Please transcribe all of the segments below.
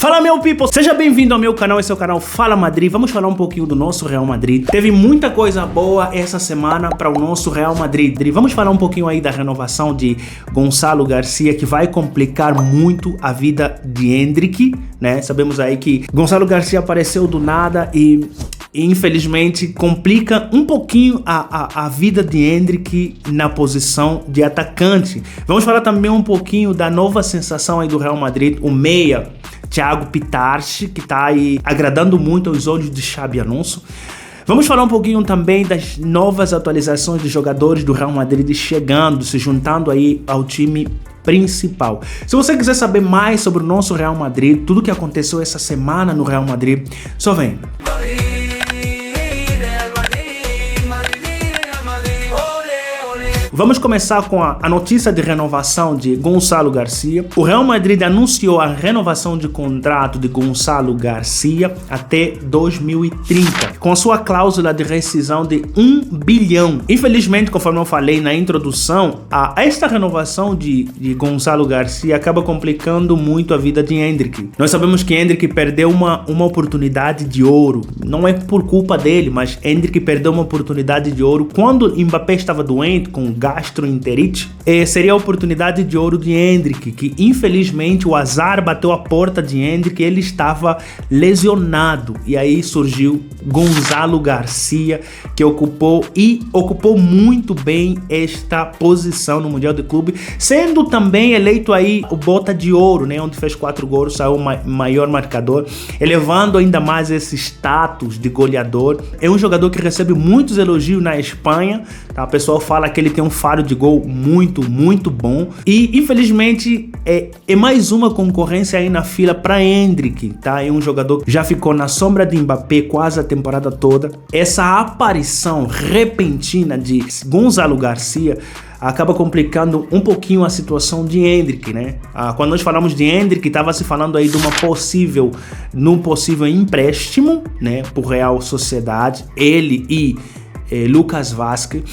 Fala meu people, seja bem-vindo ao meu canal, esse é o canal Fala Madrid. Vamos falar um pouquinho do nosso Real Madrid. Teve muita coisa boa essa semana para o nosso Real Madrid. Vamos falar um pouquinho aí da renovação de Gonçalo Garcia, que vai complicar muito a vida de Endrick, né? Sabemos aí que Gonçalo Garcia apareceu do nada e infelizmente complica um pouquinho a vida de Endrick na posição de atacante. Vamos falar também um pouquinho da nova sensação aí do Real Madrid, o meia Thiago Pitarch, que está aí agradando muito aos olhos de Xabi Alonso. Vamos falar um pouquinho também das novas atualizações de jogadores do Real Madrid chegando, se juntando aí ao time principal. Se você quiser saber mais sobre o nosso Real Madrid, tudo que aconteceu essa semana no Real Madrid, só vem. Vamos começar com a notícia de renovação de Gonçalo Garcia. O Real Madrid anunciou a renovação de contrato de Gonçalo Garcia até 2030, com a sua cláusula de rescisão de 1 bilhão. Infelizmente, conforme eu falei na introdução, esta renovação de Gonçalo Garcia acaba complicando muito a vida de Endrick. Nós sabemos que Endrick perdeu uma oportunidade de ouro. Não é por culpa dele, mas Endrick perdeu uma oportunidade de ouro quando Mbappé estava doente com gastroenterite. Seria a oportunidade de ouro de Endrick, que infelizmente o azar bateu a porta de Endrick, ele estava lesionado e aí surgiu Gonçalo Garcia, que ocupou muito bem esta posição no Mundial de Clube, sendo também eleito aí o Bota de Ouro, né, onde fez 4 gols, saiu o maior marcador, elevando ainda mais esse status de goleador. É um jogador que recebe muitos elogios na Espanha, tá? O pessoal fala que ele tem um faro de gol muito bom e infelizmente é mais uma concorrência aí na fila para Endrick, tá? É um jogador que já ficou na sombra de Mbappé quase a temporada toda. Essa aparição repentina de Gonçalo Garcia acaba complicando um pouquinho a situação de Endrick, né? Quando nós falamos de Endrick, estava se falando aí de num possível empréstimo, né, por Real Sociedade, ele e Lucas Vázquez.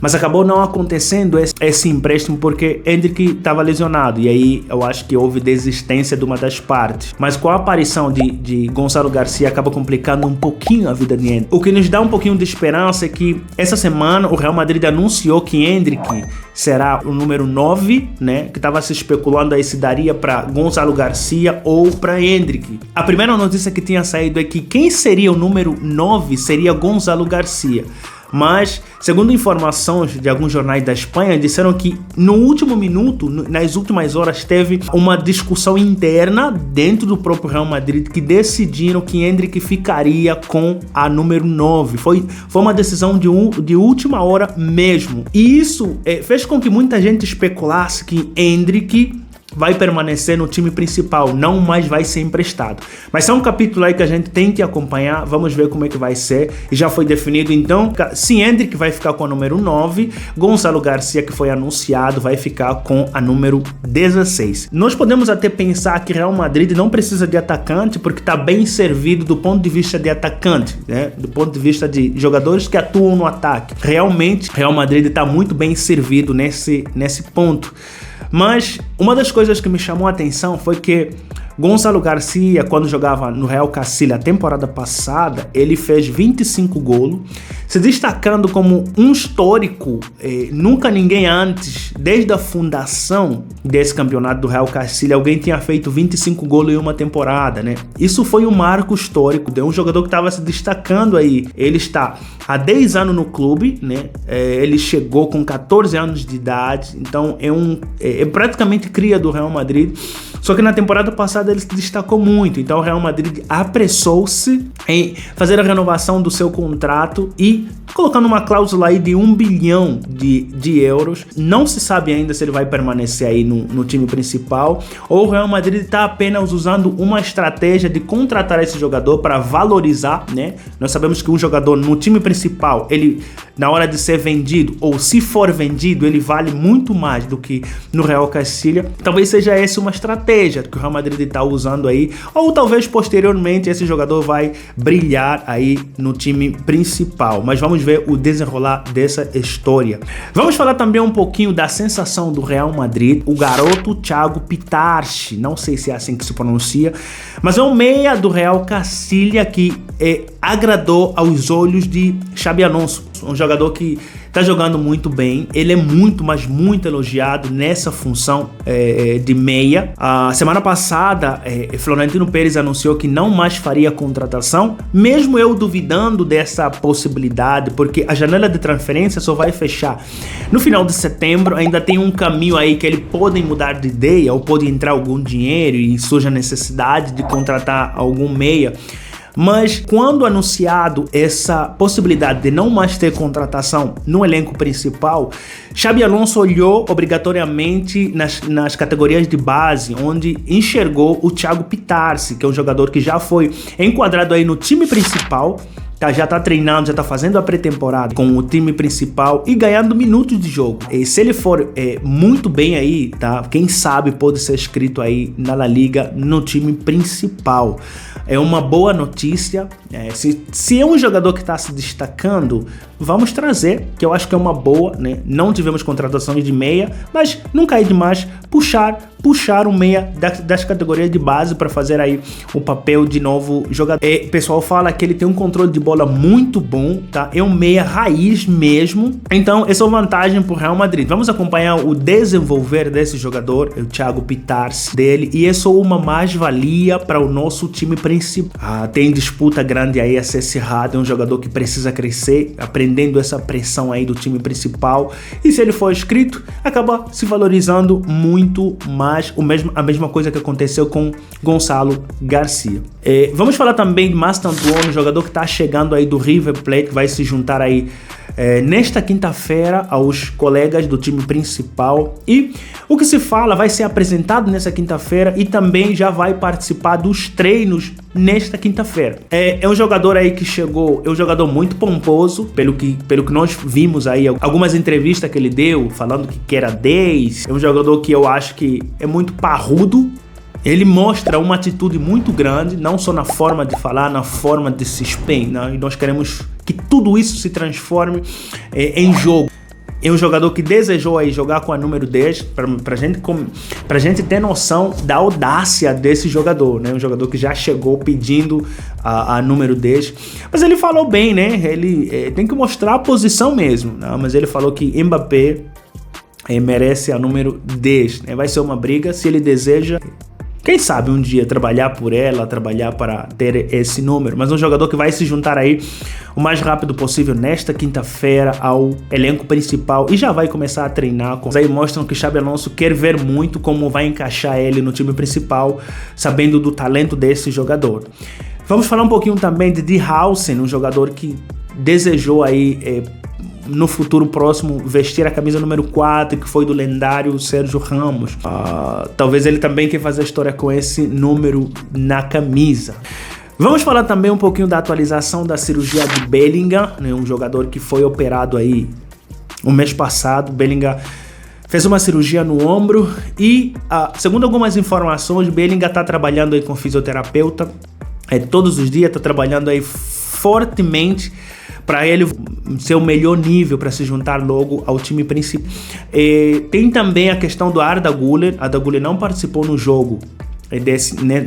Mas acabou não acontecendo esse empréstimo porque Endrick estava lesionado e aí eu acho que houve desistência de uma das partes. Mas com a aparição de Gonçalo Garcia acaba complicando um pouquinho a vida de Endrick. O que nos dá um pouquinho de esperança é que essa semana o Real Madrid anunciou que Endrick será o número 9, né? Que estava se especulando aí se daria para Gonçalo Garcia ou para Endrick. A primeira notícia que tinha saído é que quem seria o número 9 seria Gonçalo Garcia. Mas, segundo informações de alguns jornais da Espanha, disseram que no último minuto, nas últimas horas, teve uma discussão interna dentro do próprio Real Madrid que decidiram que Endrick ficaria com a número 9. Foi uma decisão de última hora mesmo. E isso fez com que muita gente especulasse que Endrick vai permanecer no time principal, não mais vai ser emprestado. Mas é um capítulo aí que a gente tem que acompanhar, vamos ver como é que vai ser, e já foi definido então, se Endrick vai ficar com a número 9, Gonçalo Garcia, que foi anunciado, vai ficar com a número 16. Nós podemos até pensar que Real Madrid não precisa de atacante, porque está bem servido do ponto de vista de atacante, né? Do ponto de vista de jogadores que atuam no ataque. Realmente, Real Madrid está muito bem servido nesse ponto. Mas uma das coisas que me chamou a atenção foi que Gonçalo Garcia, quando jogava no Real Castilla a temporada passada, ele fez 25 golos, se destacando como um histórico. Nunca ninguém antes, desde a fundação desse campeonato do Real Castilla, alguém tinha feito 25 golos em uma temporada, né? Isso foi um marco histórico, de um jogador que estava se destacando aí. Ele está há 10 anos no clube, né? Ele chegou com 14 anos de idade, então é praticamente cria do Real Madrid. Só que na temporada passada ele se destacou muito, então o Real Madrid apressou-se em fazer a renovação do seu contrato e colocando uma cláusula aí de 1 bilhão de euros. Não se sabe ainda se ele vai permanecer aí no time principal ou o Real Madrid está apenas usando uma estratégia de contratar esse jogador para valorizar, né? Nós sabemos que um jogador no time principal, ele na hora de ser vendido ou se for vendido, ele vale muito mais do que no Real Castilla. Talvez seja essa uma estratégia estratégia que o Real Madrid está usando aí, ou talvez posteriormente esse jogador vai brilhar aí no time principal, mas vamos ver o desenrolar dessa história. Vamos falar também um pouquinho da sensação do Real Madrid, o garoto Thiago Pitarch, não sei se é assim que se pronuncia, mas é um meia do Real Castilla que agradou aos olhos de Xabi Alonso, um jogador que está jogando muito bem, ele é muito, mas muito elogiado nessa função de meia. A semana passada, Florentino Pérez anunciou que não mais faria contratação, mesmo eu duvidando dessa possibilidade, porque a janela de transferência só vai fechar no final de setembro, ainda tem um caminho aí que ele pode mudar de ideia, ou pode entrar algum dinheiro e surge a necessidade de contratar algum meia. Mas quando anunciado essa possibilidade de não mais ter contratação no elenco principal, Xabi Alonso olhou obrigatoriamente nas categorias de base, onde enxergou o Thiago Pitarch, que é um jogador que já foi enquadrado aí no time principal, já tá treinando, já tá fazendo a pré-temporada com o time principal e ganhando minutos de jogo. E se ele for muito bem aí, tá? Quem sabe pode ser inscrito aí na La Liga no time principal. É uma boa notícia. Se é um jogador que está se destacando, vamos trazer, que eu acho que é uma boa, né? Não tivemos contratações de meia, mas nunca é demais puxar um meia das categorias de base para fazer aí o papel de novo jogador. O pessoal fala que ele tem um controle de bola muito bom, tá? É um meia raiz mesmo. Então, essa é uma vantagem para o Real Madrid. Vamos acompanhar o desenvolver desse jogador, o Thiago Pitarch dele, e isso é uma mais-valia para o nosso time principal. Tem disputa grande aí a ser acirrada, é um jogador que precisa crescer, aprendendo essa pressão aí do time principal, e se ele for inscrito, acaba se valorizando muito mais, a mesma coisa que aconteceu com Gonçalo Garcia. Vamos falar também de Mastantuono, jogador que está chegando aí do River Plate, que vai se juntar aí nesta quinta-feira aos colegas do time principal, e o que se fala vai ser apresentado nessa quinta-feira e também já vai participar dos treinos nesta quinta-feira. É um jogador aí que chegou, é um jogador muito pomposo, pelo que nós vimos aí, algumas entrevistas que ele deu, falando que era 10, é um jogador que eu acho que é muito parrudo. Ele mostra uma atitude muito grande, não só na forma de falar, na forma de se empenhar, né? E nós queremos que tudo isso se transforme em jogo. É um jogador que desejou aí jogar com a número 10, pra gente ter noção da audácia desse jogador, né? Um jogador que já chegou pedindo a número 10. Mas ele falou bem, né? Ele tem que mostrar a posição mesmo, né? Mas ele falou que Mbappé merece a número 10, né? Vai ser uma briga, se ele deseja, quem sabe um dia trabalhar por ela, trabalhar para ter esse número, mas um jogador que vai se juntar aí o mais rápido possível nesta quinta-feira ao elenco principal e já vai começar a treinar. Aí mostram que Xabi Alonso quer ver muito como vai encaixar ele no time principal, sabendo do talento desse jogador. Vamos falar um pouquinho também de Hausen, um jogador que desejou aí no futuro próximo vestir a camisa número 4, que foi do lendário Sérgio Ramos. Talvez ele também quer fazer a história com esse número na camisa. Vamos falar também um pouquinho da atualização da cirurgia de Bellingham, né? Um jogador que foi operado aí o mês passado. Bellingham fez uma cirurgia no ombro e, segundo algumas informações, Bellingham está trabalhando aí com fisioterapeuta todos os dias, está trabalhando aí fortemente para ele ser o melhor nível para se juntar logo ao time principal. Tem também a questão do Arda Güler. Arda Güler não participou no jogo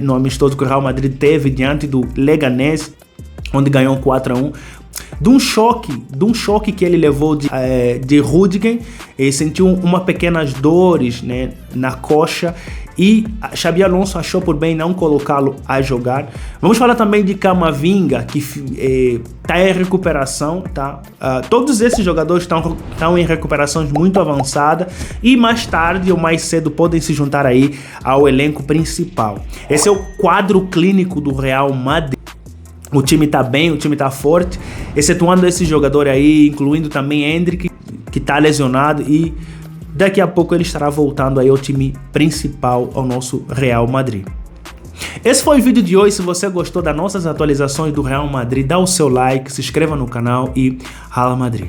no amistoso que o Real Madrid teve diante do Leganés, onde ganhou 4-1. De um choque que ele levou de Rüdiger, ele sentiu uma pequenas dores, né, na coxa, e Xabi Alonso achou por bem não colocá-lo a jogar. Vamos falar também de Camavinga, que está em recuperação, tá? Todos esses jogadores estão em recuperações muito avançada e mais tarde ou mais cedo podem se juntar aí ao elenco principal. Esse é o quadro clínico do Real Madrid. O time tá bem, o time tá forte, excetuando esse jogador aí, incluindo também Endrick, que tá lesionado, e daqui a pouco ele estará voltando aí ao time principal, ao nosso Real Madrid. Esse foi o vídeo de hoje. Se você gostou das nossas atualizações do Real Madrid, dá o seu like, se inscreva no canal e Real Madrid.